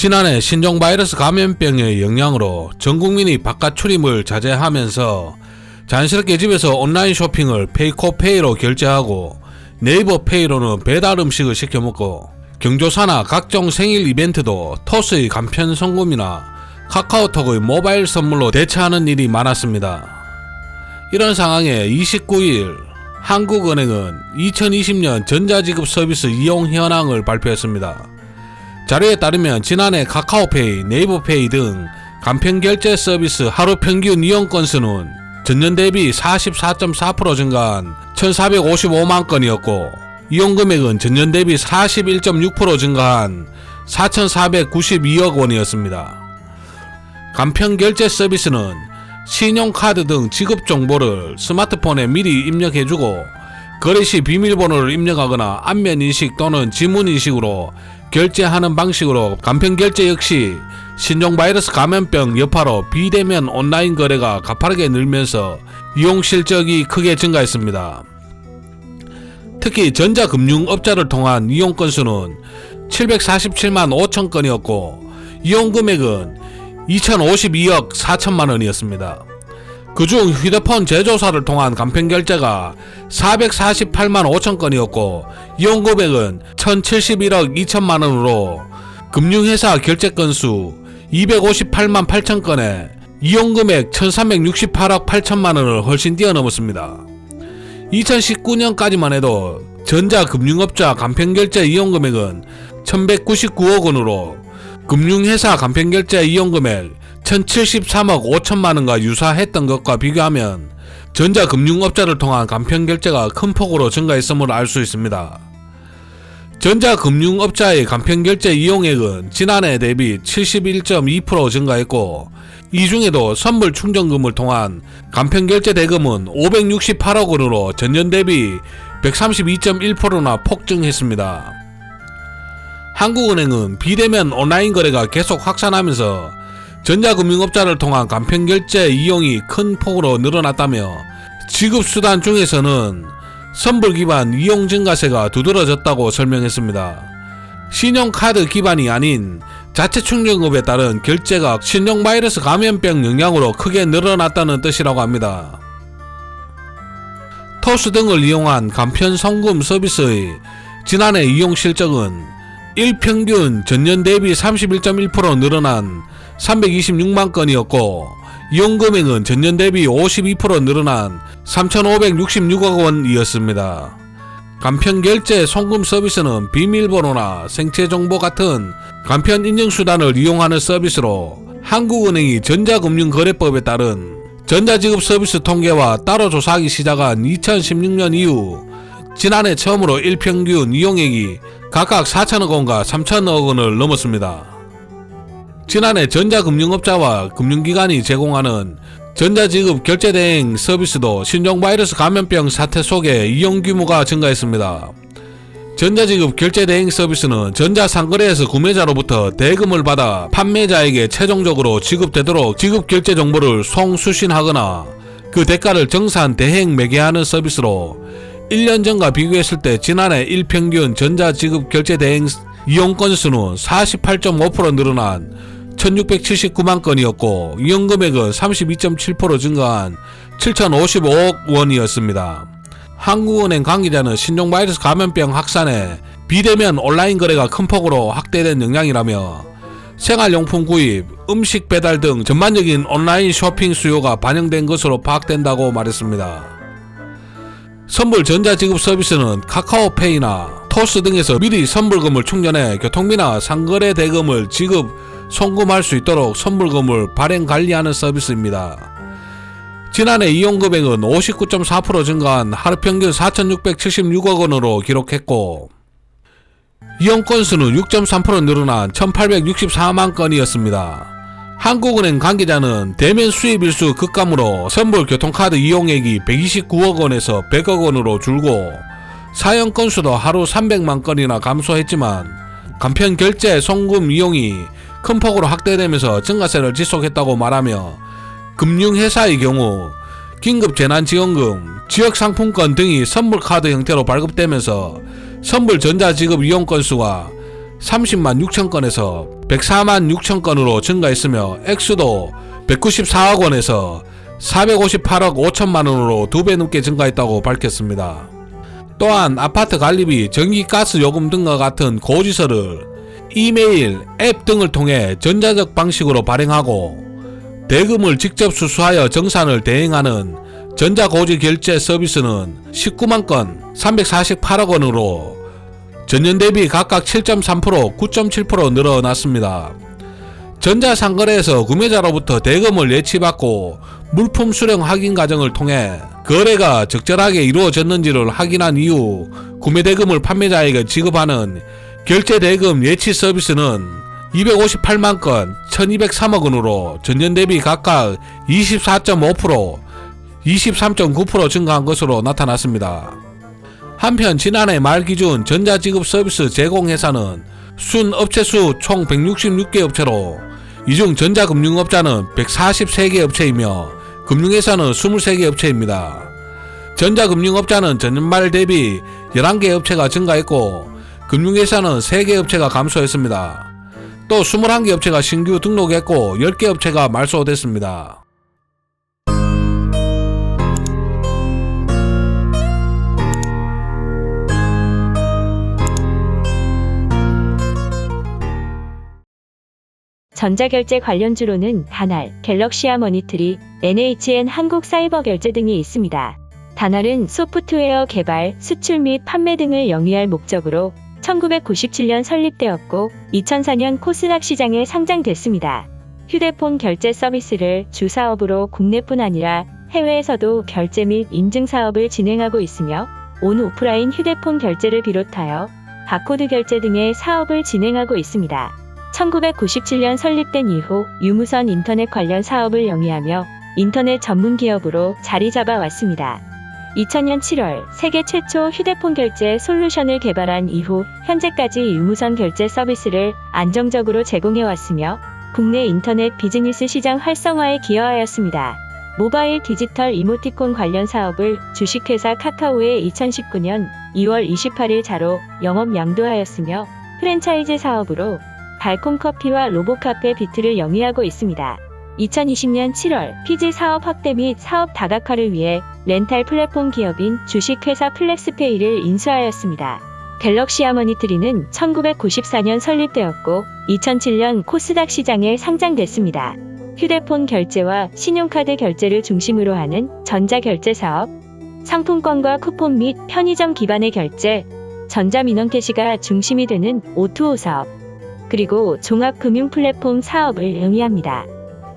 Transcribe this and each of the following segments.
지난해 신종 바이러스 감염병의 영향으로 전 국민이 바깥 출입을 자제하면서 자연스럽게 집에서 온라인 쇼핑을 페이코페이로 결제하고 네이버 페이로는 배달 음식을 시켜먹고 경조사나 각종 생일 이벤트도 토스의 간편 송금이나 카카오톡의 모바일 선물로 대체하는 일이 많았습니다. 이런 상황에 29일 한국은행은 2020년 전자지급 서비스 이용 현황을 발표했습니다. 자료에 따르면 지난해 카카오페이, 네이버페이 등 간편결제 서비스 하루 평균 이용 건수는 전년 대비 44.4% 증가한 1,455만 건이었고 이용 금액은 전년 대비 41.6% 증가한 4,492억 원이었습니다. 간편결제 서비스는 신용카드 등 지급 정보를 스마트폰에 미리 입력해주고 거래 시 비밀번호를 입력하거나 안면인식 또는 지문인식으로 결제하는 방식으로 간편결제 역시 신종바이러스 감염병 여파로 비대면 온라인 거래가 가파르게 늘면서 이용 실적이 크게 증가했습니다. 특히 전자금융업자를 통한 이용 건수는 747만 5천 건이었고 이용 금액은 2,052억 4천만 원이었습니다. 그중 휴대폰 제조사를 통한 간편결제가 448만 5천 건이었고 이용 금액은 1,071억 2천만 원으로 금융회사 결제 건수 258만 8천 건에 이용 금액 1,368억 8천만 원을 훨씬 뛰어넘었습니다. 2019년까지만 해도 전자금융업자 간편결제 이용 금액은 1,199억 원으로 금융회사 간편결제 이용 금액 1,073억 5천만 원과 유사했던 것과 비교하면 전자금융업자를 통한 간편결제가 큰 폭으로 증가했음을 알 수 있습니다. 전자금융업자의 간편결제 이용액은 지난해 대비 71.2% 증가했고 이 중에도 선물 충전금을 통한 간편결제 대금은 568억 원으로 전년 대비 132.1%나 폭증했습니다. 한국은행은 비대면 온라인 거래가 계속 확산하면서 전자금융업자를 통한 간편결제 이용이 큰 폭으로 늘어났다며 지급수단 중에서는 선불 기반 이용 증가세가 두드러졌다고 설명했습니다. 신용카드 기반이 아닌 자체 충전금에 따른 결제가 신종바이러스 감염병 영향으로 크게 늘어났다는 뜻이라고 합니다. 토스 등을 이용한 간편 송금 서비스의 지난해 이용 실적은 일평균 전년 대비 31.1% 늘어난 326만 건이었고 이용 금액은 전년 대비 52% 늘어난 3,566억 원이었습니다. 간편결제 송금 서비스는 비밀번호나 생체정보 같은 간편 인증수단을 이용하는 서비스로 한국은행이 전자금융거래법에 따른 전자지급 서비스 통계와 따로 조사하기 시작한 2016년 이후 지난해 처음으로 일평균 이용액이 각각 4천억 원과 3천억 원을 넘었습니다. 지난해 전자금융업자와 금융기관이 제공하는 전자지급 결제대행 서비스도 신종바이러스 감염병 사태 속에 이용 규모가 증가했습니다. 전자지급 결제대행 서비스는 전자상거래에서 구매자로부터 대금을 받아 판매자에게 최종적으로 지급되도록 지급결제 정보를 송수신하거나 그 대가를 정산 대행 매개하는 서비스로 1년 전과 비교했을 때 지난해 일평균 전자지급 결제대행 이용 건수는 48.5% 늘어난 1,679만 건이었고 이용 금액은 32.7% 증가한 7,055억 원이었습니다. 한국은행 관계자는 신종바이러스 감염병 확산에 비대면 온라인 거래가 큰 폭으로 확대된 영향이라며 생활용품 구입, 음식 배달 등 전반적인 온라인 쇼핑 수요가 반영된 것으로 파악된다고 말했습니다. 선불 전자지급 서비스는 카카오페이나 토스 등에서 미리 선불금을 충전해 교통비나 상거래 대금을 지급, 송금할 수 있도록 선불금을 발행 관리하는 서비스입니다. 지난해 이용 금액은 59.4% 증가한 하루 평균 4,676억 원으로 기록했고 이용 건수는 6.3% 늘어난 1,864만 건이었습니다. 한국은행 관계자는 대면 수입 일수 급감으로 선불 교통카드 이용액이 129억 원에서 100억 원으로 줄고 사용 건수도 하루 300만 건이나 감소했지만 간편 결제 송금 이용이 큰 폭으로 확대되면서 증가세를 지속했다고 말하며 금융회사의 경우 긴급재난지원금, 지역상품권 등이 선불카드 형태로 발급되면서 선불 전자지급 이용 건수가 30만 6천 건에서 104만 6천 건으로 증가했으며 액수도 194억 원에서 458억 5천만 원으로 2배 넘게 증가했다고 밝혔습니다. 또한 아파트 관리비, 전기, 가스 요금 등과 같은 고지서를 이메일, 앱 등을 통해 전자적 방식으로 발행하고 대금을 직접 수수하여 정산을 대행하는 전자고지 결제 서비스는 19만 건 348억 원으로 전년 대비 각각 7.3%, 9.7% 늘어났습니다. 전자상거래에서 구매자로부터 대금을 예치받고 물품 수령 확인 과정을 통해 거래가 적절하게 이루어졌는지를 확인한 이후 구매대금을 판매자에게 지급하는 결제대금 예치 서비스는 258만 건 1203억 원으로 전년 대비 각각 24.5%, 23.9% 증가한 것으로 나타났습니다. 한편 지난해 말 기준 전자지급 서비스 제공 회사는 순 업체 수 총 166개 업체로 이 중 전자금융업자는 143개 업체이며 금융회사는 23개 업체입니다. 전자금융업자는 전년 말 대비 11개 업체가 증가했고 금융회사는 3개 업체가 감소했습니다. 또 21개 업체가 신규 등록했고 10개 업체가 말소됐습니다. 전자결제 관련주로는 다날, 갤럭시아 머니트리, NHN 한국사이버결제 등이 있습니다. 다날은 소프트웨어 개발, 수출 및 판매 등을 영위할 목적으로 1997년 설립되었고 2004년 코스닥 시장에 상장됐습니다. 휴대폰 결제 서비스를 주 사업으로 국내뿐 아니라 해외에서도 결제 및 인증 사업을 진행하고 있으며 온 오프라인 휴대폰 결제를 비롯하여 바코드 결제 등의 사업을 진행하고 있습니다. 1997년 설립된 이후 유무선 인터넷 관련 사업을 영위하며 인터넷 전문 기업으로 자리 잡아 왔습니다. 2000년 7월 세계 최초 휴대폰 결제 솔루션을 개발한 이후 현재까지 유무선 결제 서비스를 안정적으로 제공해 왔으며 국내 인터넷 비즈니스 시장 활성화에 기여하였습니다. 모바일 디지털 이모티콘 관련 사업을 주식회사 카카오에 2019년 2월 28일 자로 영업 양도하였으며 프랜차이즈 사업으로 달콤커피와 로보카페 비트를 영위하고 있습니다. 2020년 7월 피지 사업 확대 및 사업 다각화를 위해 렌탈 플랫폼 기업인 주식회사 플렉스페이를 인수하였습니다. 갤럭시아 머니트리는 1994년 설립되었고 2007년 코스닥 시장에 상장됐습니다. 휴대폰 결제와 신용카드 결제를 중심으로 하는 전자결제 사업, 상품권과 쿠폰 및 편의점 기반의 결제, 전자민원캐시가 중심이 되는 O2O 사업, 그리고 종합금융 플랫폼 사업을 영위합니다.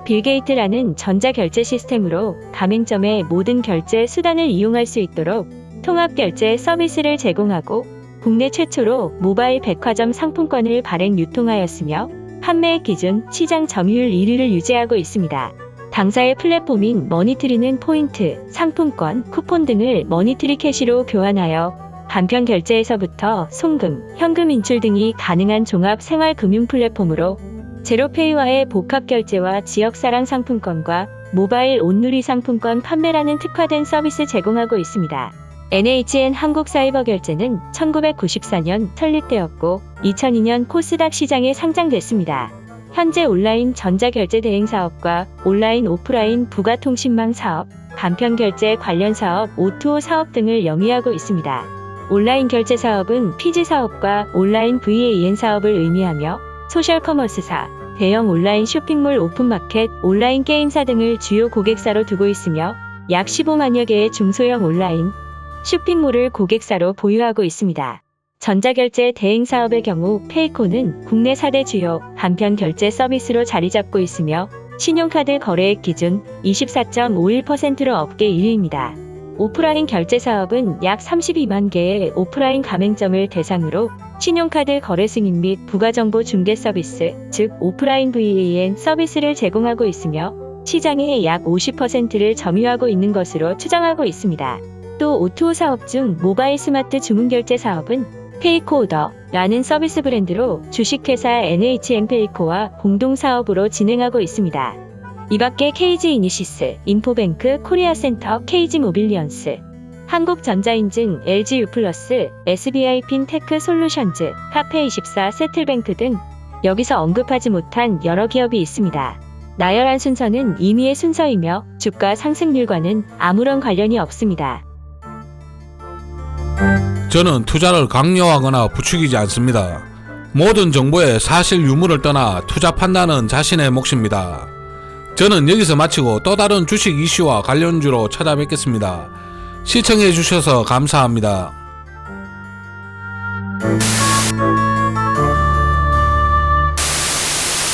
빌게이트라는 전자결제 시스템으로 가맹점의 모든 결제 수단을 이용할 수 있도록 통합결제 서비스를 제공하고 국내 최초로 모바일 백화점 상품권을 발행 유통하였으며 판매액 기준 시장 점유율 1위를 유지하고 있습니다. 당사의 플랫폼인 머니트리는 포인트, 상품권, 쿠폰 등을 머니트리 캐시로 교환하여 간편 결제에서부터 송금, 현금 인출 등이 가능한 종합 생활금융 플랫폼으로 제로페이와의 복합결제와 지역사랑 상품권과 모바일 온누리 상품권 판매라는 특화된 서비스 제공하고 있습니다. NHN 한국사이버결제는 1994년 설립되었고 2002년 코스닥 시장에 상장됐습니다. 현재 온라인 전자결제 대행 사업과 온라인 오프라인 부가통신망 사업, 간편결제 관련 사업, O2O 사업 등을 영위하고 있습니다. 온라인 결제 사업은 피지 사업과 온라인 VAN 사업을 의미하며 소셜커머스사, 대형 온라인 쇼핑몰 오픈마켓, 온라인 게임사 등을 주요 고객사로 두고 있으며 약 15만여 개의 중소형 온라인 쇼핑몰을 고객사로 보유하고 있습니다. 전자결제 대행 사업의 경우 페이코는 국내 4대 주요 간편 결제 서비스로 자리 잡고 있으며 신용카드 거래액 기준 24.51%로 업계 1위입니다. 오프라인 결제 사업은 약 32만 개의 오프라인 가맹점을 대상으로 신용카드 거래 승인 및 부가정보 중개 서비스, 즉 오프라인 VAN 서비스를 제공하고 있으며 시장의 약 50%를 점유하고 있는 것으로 추정하고 있습니다. 또 O2O 사업 중 모바일 스마트 주문결제 사업은 페이코오더라는 서비스 브랜드로 주식회사 NHN페이코와 공동사업으로 진행하고 있습니다. 이 밖에 KG 이니시스, 인포뱅크, 코리아센터, KG 모빌리언스, 한국전자인증, LGU+, SBI 핀테크 솔루션즈, 카페24, 세틀뱅크 등 여기서 언급하지 못한 여러 기업이 있습니다. 나열한 순서는 임의의 순서이며 주가 상승률과는 아무런 관련이 없습니다. 저는 투자를 강요하거나 부추기지 않습니다. 모든 정보의 사실 유무를 떠나 투자 판단은 자신의 몫입니다. 저는 여기서 마치고 또 다른 주식 이슈와 관련주로 찾아뵙겠습니다. 시청해 주셔서 감사합니다.